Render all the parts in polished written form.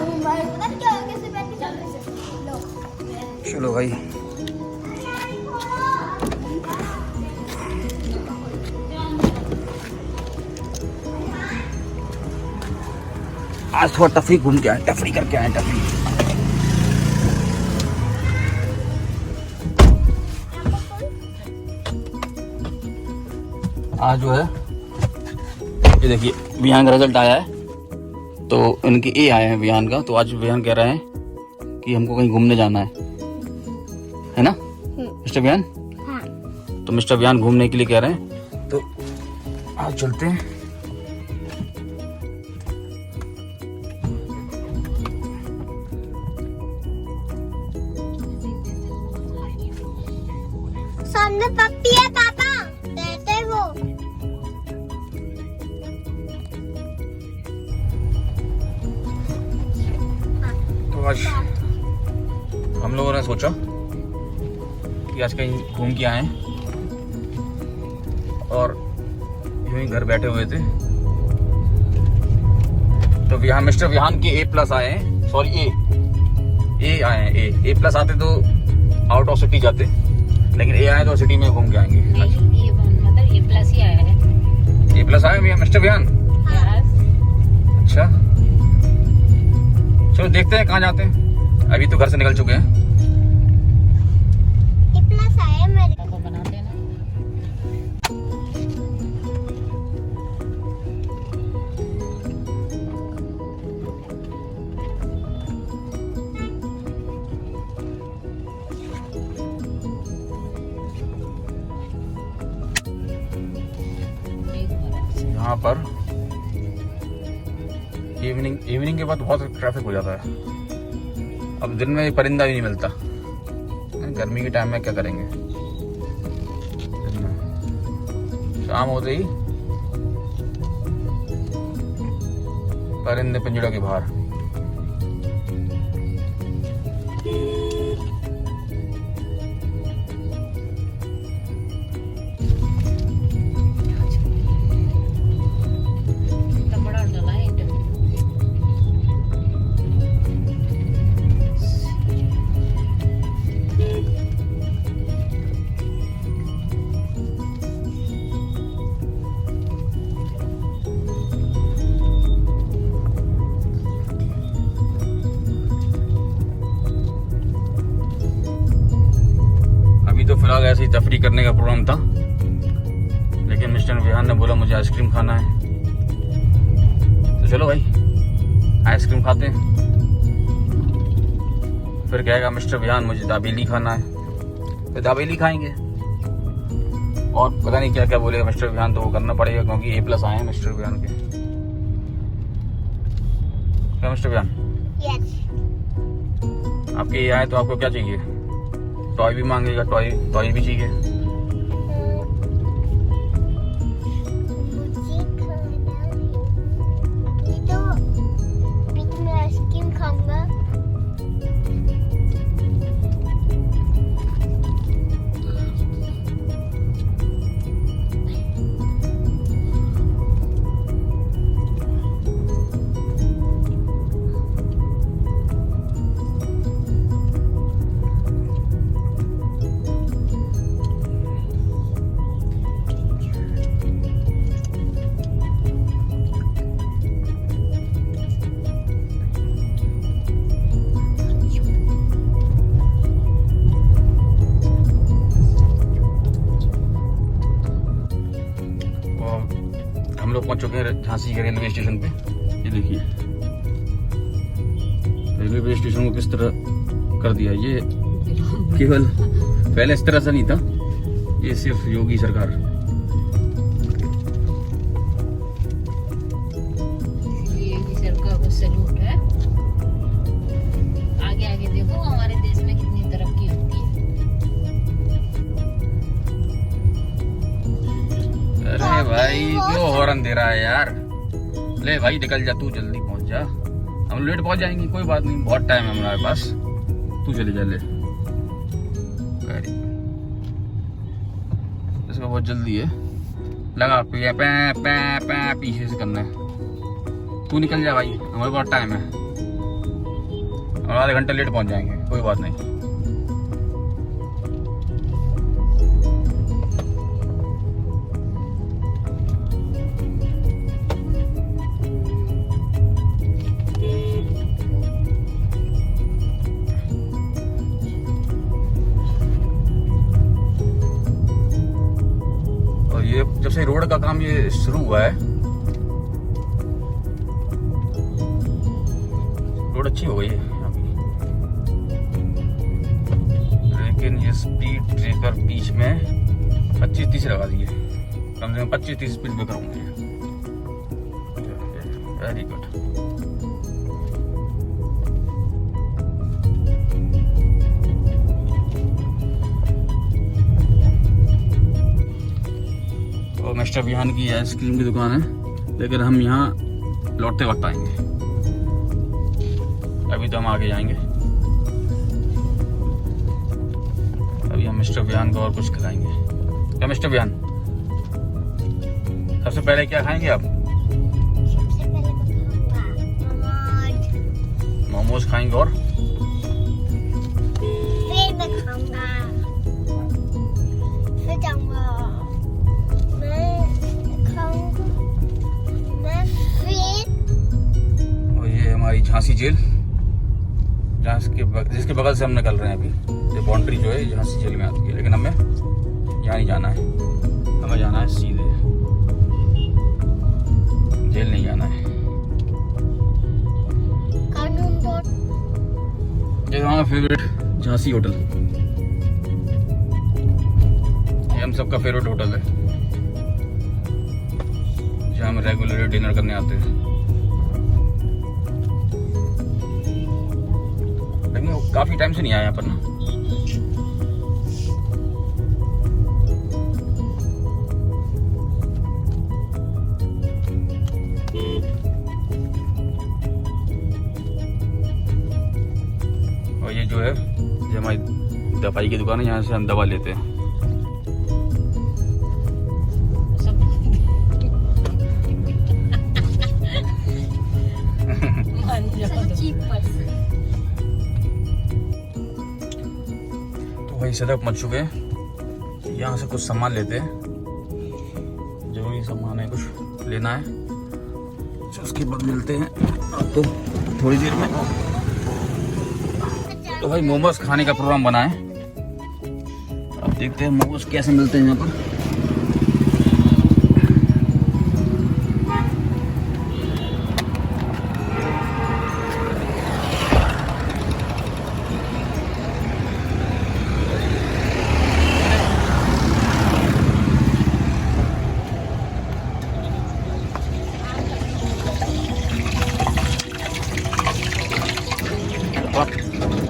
चलो भाई, आज थोड़ा टफरी घूम के आए, टफरी करके आए, टफरी। आज जो है ये देखिए विहान का रिजल्ट आया है, तो इनके ए आए हैं विहान का। तो आज विहान कह रहे हैं कि हमको कहीं घूमने जाना है ना मिस्टर विहान? हाँ। तो मिस्टर विहान घूमने के लिए कह रहे हैं, तो आज चलते हैं। सामने पप्पी है पापा, देते वो। तो आज हम लोगों ने सोचा कि आज कहीं घूम के आए, और यूं ही घर बैठे हुए थे, तो विहान, मिस्टर विहान के A+ आए हैं, सॉरी ए आए हैं। ए प्लस आते तो आउट ऑफ सिटी जाते, लेकिन ए आए तो सिटी में घूम के आएंगे। मतलब A+ ही आया है। A+ आए भैया मिस्टर विहान? अच्छा, चलो देखते हैं कहाँ जाते हैं। अभी तो घर से निकल चुके हैं। प्लस आया मेरे को बनाते हैं ना। यहाँ पर इवनिंग के बाद बहुत ट्रैफिक हो जाता है। अब दिन में परिंदा भी नहीं मिलता, गर्मी के टाइम में क्या करेंगे। शाम होते ही परिंदे पिंजड़ों के बाहर। तो फिलहाल ऐसे ही तफरी करने का प्रोग्राम था, लेकिन मिस्टर विहान ने बोला मुझे आइसक्रीम खाना है, तो चलो भाई आइसक्रीम खाते हैं। फिर कहेगा मिस्टर विहान मुझे दाबेली खाना है, तो दाबेली खाएंगे। और पता नहीं क्या क्या बोलेगा मिस्टर विहान, तो वो करना पड़ेगा क्योंकि A+ आए हैं मिस्टर विहान के। क्या मिस्टर विहान? यस। आपके ये आए तो आपको क्या चाहिए? टॉय भी मांगेगा, टॉय भी चाहिए। तो बीच में आइसक्रीम खाऊंगा। हम लोग पहुंच चुके हैं झांसी के रेलवे स्टेशन पे। ये देखिए रेलवे स्टेशन को किस तरह कर दिया। ये केवल पहले इस तरह से नहीं था, ये सिर्फ योगी सरकार। योगी सरकार को सैल्यूट है। आगे आगे देखो हमारे देश में कितनी तरक्की होती है। अरे भाई क्यों हॉर्न दे रहा है यार? ले भाई निकल जा, तू जल्दी पहुंच जा, हम लेट पहुंच जाएंगे। कोई बात नहीं, बहुत टाइम है हमारे पास, तू चले जा। ले इसमें बहुत जल्दी है, लगा पीछे से करना है। तू निकल जा भाई, हमारे पास टाइम है। और आधे घंटे लेट पहुंच जाएंगे, कोई बात नहीं। और ये जब से रोड का काम ये शुरू हुआ है, रोड अच्छी हो गई है यहाँ की। लेकिन ये स्पीड ब्रेकर बीच में 25-30 लगा दिए, कम से कम 25-30 स्पीड ब्रेकर होंगे। Very good. और मिस्टर विहान की आइसक्रीम की दुकान है, लेकिन हम यहाँ लौटते वक्त आएंगे, अभी तो हम आगे जाएंगे। अभी हम मिस्टर विहान को और कुछ खिलाएंगे। क्या मिस्टर विहान, सबसे पहले क्या खाएंगे आप? सबसे पहले मैं खाऊंगा मोमोज खाएंगे, और फिर मैं खाऊंगा, फिर जाऊंगा, मैं खाऊंगा, मैं फिर। और ये हमारी झांसी जेल, जहाँ जिसके बगल से हम निकल रहे हैं अभी। ये बाउंड्री जो है झांसी जेल में आती है, लेकिन हमें यहाँ नहीं जाना है, हमें जाना है सीधे, जेल नहीं जाना है। कानून बोर्ड। ये हमारा फेवरेट झांसी होटल, ये हम सबका फेवरेट होटल है, जहाँ हम रेगुलर डिनर करने आते हैं। लेकिन काफी टाइम से नहीं आया यहाँ पर ना। और ये जो है, ये हमारी दवाई की दुकान है, यहाँ से हम दवा लेते हैं। तो भाई सड़क मच चुके हैं, यहाँ से कुछ सामान लेते हैं, जरूरी सामान है, कुछ लेना है, उसके बाद मिलते हैं आपको थोड़ी देर में। तो भाई मोमोज खाने का प्रोग्राम बना है, अब देखते हैं मोमोज कैसे मिलते हैं यहाँ पर।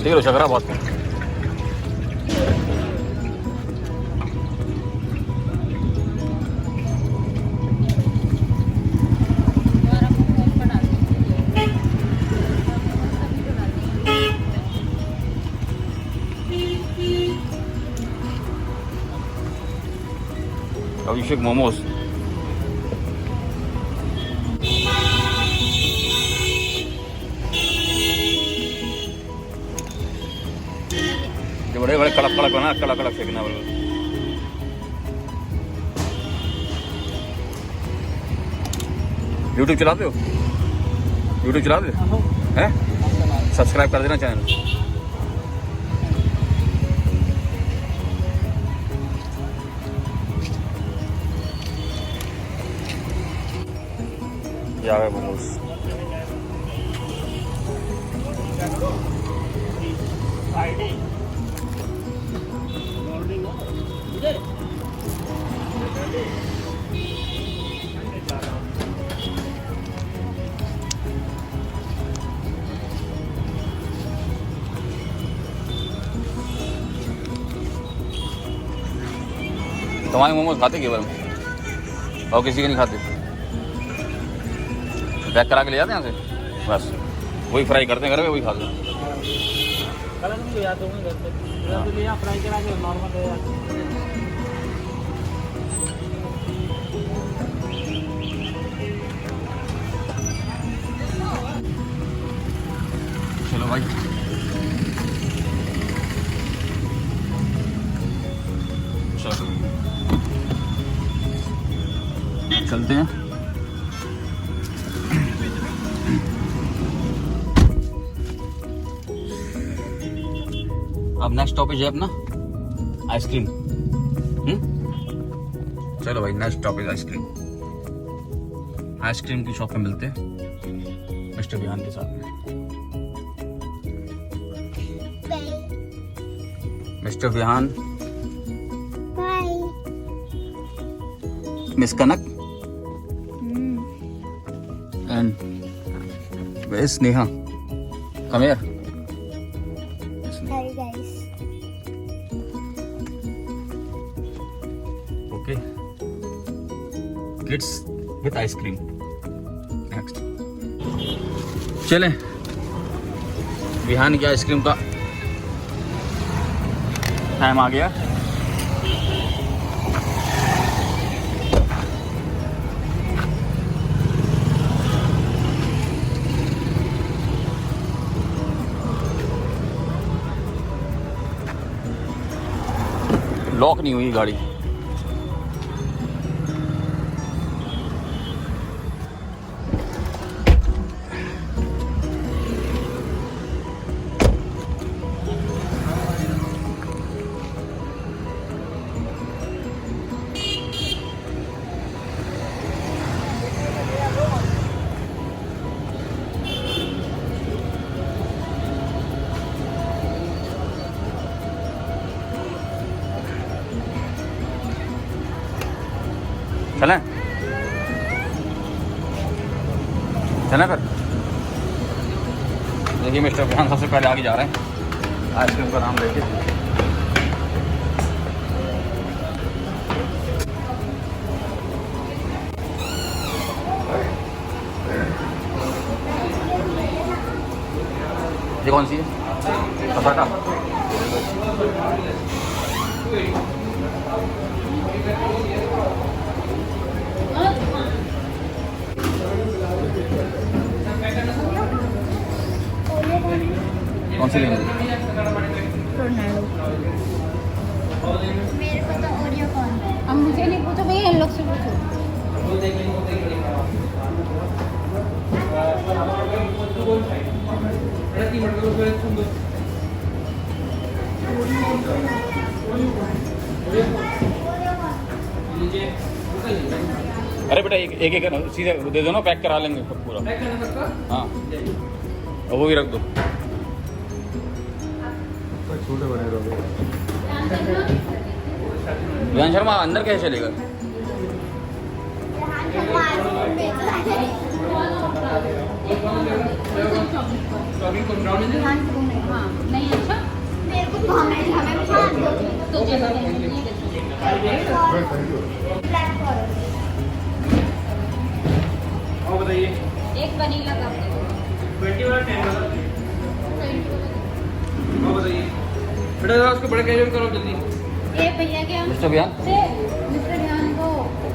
देख लो शकरा बहुत अभिषेक मोमोज। बड़े बड़े कड़क कड़क बना, कड़क कड़क फेंकना बोलो। यूट्यूब चलाते हो? यूट्यूब चलाते हो? हैं? सब्सक्राइब कर देना चैनल। ये आ गए मोमोज। तुम्हारे मोमोज खाते केवल, और किसी के नहीं खाते? पैक करा के ले जाते हैं यहाँ से, बस वही फ्राई करते हैं घर में, वही खाते हैं। चलो भाई चलते हैं। अब नेक्स्ट टॉपिक है अपना आइसक्रीम। चलो भाई नेक्स्ट टॉपिक आइसक्रीम। आइसक्रीम की शॉप पे मिलते हैं मिस्टर विहान के साथ में। Mister Vihaan, bye. Miss Kanak and where is Sneha? Come here. Hi guys. Okay. Kids with ice cream. Next. चलें विहान की आइसक्रीम का टाइम आ गया। लॉक नहीं हुई गाड़ी। चलें चलें फिर। देखिए मिस्टर विहान सबसे पहले आगे जा रहे हैं आइसक्रीम का नाम लेके। ये कौन सी है? पटाटा। कौन सी लेंगे? मेरे को तो ओरियो कौन है? अब मुझे नहीं पूछो भैया, इन लोग से पूछो। अरे बेटा एक एक सीधे दे दो ना, पैक करा लेंगे सब पूरा। हाँ और वो भी रख दो। छोटे बने रहोगे। विहान शर्मा अंदर कैसे चलेगा? हाँ नहीं अच्छा मेरे को तो हमें तो चलो बताइए एक वनीला कप दे दो। 20 वाला 10 वाला बताइए बेटा, जरा उसको बड़े कैजुअल करो जल्दी। ये भैया के हम मिस्टर विहान से मिस्टर विहान को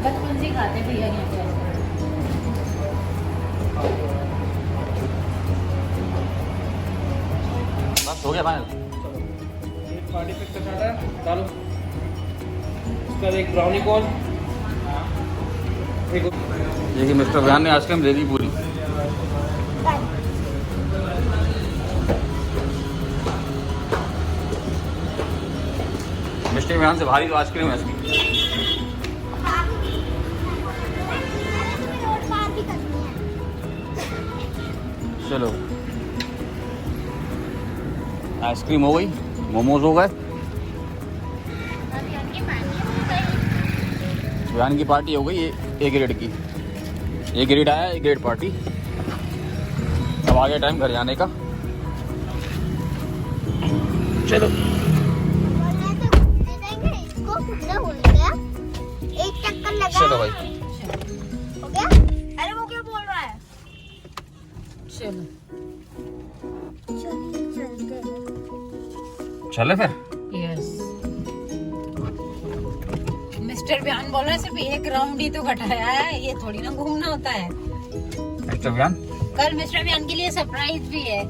बचपन से खाते भैया के यहाँ। बस हो गया फाइनल। एक पार्टी पैक का चाटा डालो, उसके बाद एक ब्राउनी कॉर्न, एक देखिए मिस्टर विहान ने आइसक्रीम दे दी पूरी। मिस्टर विहान से भारी तो आइसक्रीम है इसकी। चलो आइसक्रीम हो गई, मोमोज हो गए, विहान की पार्टी हो गई। ए ग्रेड की, ए ग्रेड आया, ए ग्रेड पार्टी। अब आ गया टाइम घर जाने का। चलो एक चक्कर लगा। चलो भाई हो गया? अरे वो क्या बोल रहा है? चलो चलते। चले फिर। यस मिस्टर विहान बोल रहा है सिर्फ एक राउंड ही तो घटाया है, ये थोड़ी ना घूमना होता है। मिस्टर विहान कल मिस्टर विहान के लिए सरप्राइज भी है।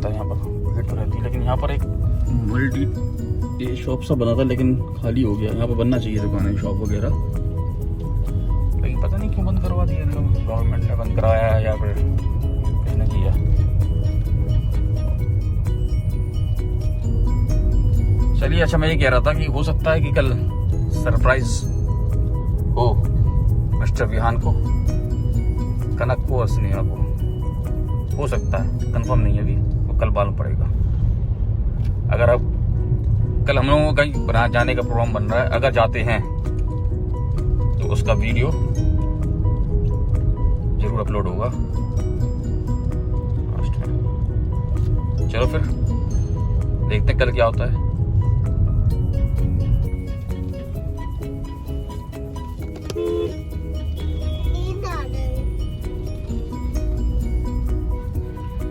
रहता है यहाँ पर, भीड़ तो रहती है। लेकिन यहाँ पर एक मल्टी ये शॉप सा बना था लेकिन खाली हो गया। यहाँ पर बनना चाहिए दुकानें, शॉप वगैरह, लेकिन पता नहीं क्यों बंद करवा दिया इन लोग। गवर्नमेंट ने बंद कराया है या फिर किसने किया। चलिए, अच्छा मैं ये कह रहा था कि हो सकता है कि कल सरप्राइज हो मिस्टर विहान को, कनक को और स्नेहा को। हो सकता है, कंफर्म नहीं है अभी, वो कल मालूम पड़ेगा। अगर अब कल हम लोगों को कहीं बना जाने का प्रोग्राम बन रहा है, अगर जाते हैं तो उसका वीडियो जरूर अपलोड होगा लास्ट में। चलो फिर देखते हैं कल क्या होता है।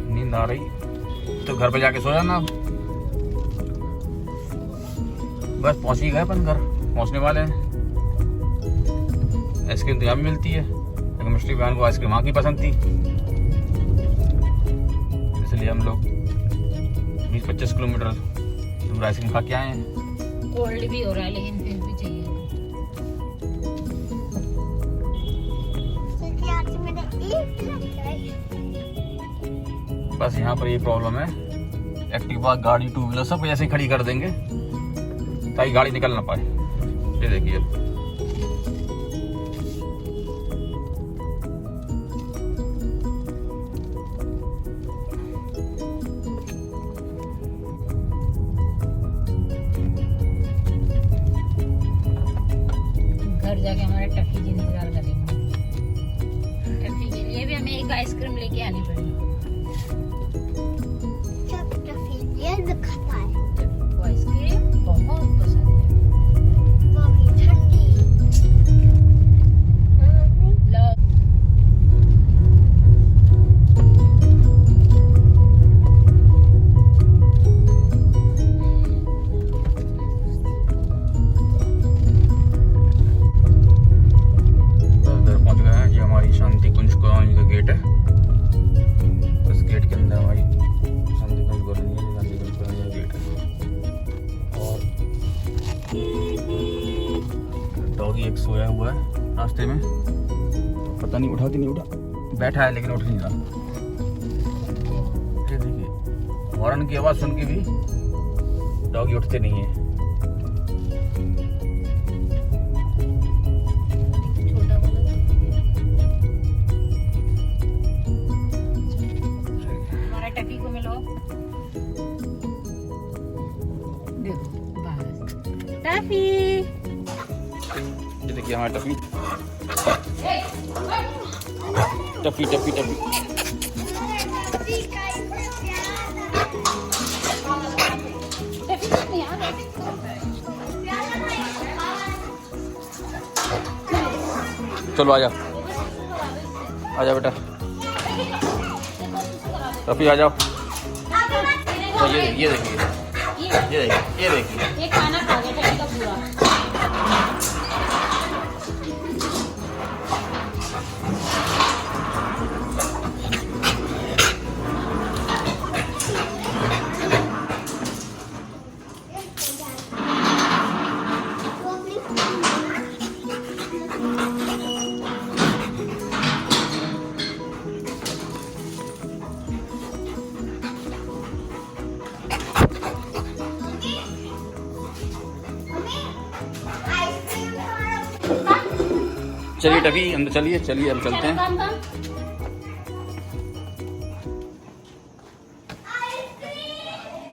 नींद आ रही तो घर पे जाके सो जाना। बस पहुंच ही गए अपन, घर पहुंचने वाले हैं। आइसक्रीम तो यहाँ भी मिलती है, लेकिन मिस्टर बहन को आइसक्रीम वहाँ की पसंद थी, इसलिए हम लोग 20-25 किलोमीटर दूर आइसक्रीम खा के आए हैं। कोल्ड भी हो रहा है लेकिन फिर भी चाहिए। बस यहाँ पर ये प्रॉब्लम है, एक्टिवा गाड़ी टू व्हीलर सब ऐसे ही खड़ी कर देंगे ताकि गाड़ी निकल ना पाए। ये देखिए, घर जाके हमारे टफी जी इंतजार करेंगे। टफी के लिए भी हमें एक आइसक्रीम लेके आनी पड़ेगी। वो आइसक्रीम बहुत पसंद है। लो। घर पहुंच गए हैं। ये हमारी शांति कुंज कॉलोनी का गेट है। इस गेट के अंदर हमारी शांति कुंज कॉलोनी है। शांति कुंज कॉलोनी का गेट है। और डॉगी एक सोया हुआ है रास्ते में, पता नहीं उठा कि नहीं उठा, बैठा है लेकिन उठ नहीं रहा। ये देखिए, हॉर्न की आवाज सुन के भी डॉगी उठते नहीं है। छोटा वाला हमारा टफी को मिलो। देखो बस टफी। ये देखिए हमारा टफी टफी टफी टफी। चलो आजा, आजा बेटा, टफी आ जाओ। तो ये देखिए, ये देखिए, ये देखिए, ये खाना खा गया टफी का पूरा। चलिए टफी अंदर चलिए, चलिए हम चलते हैं।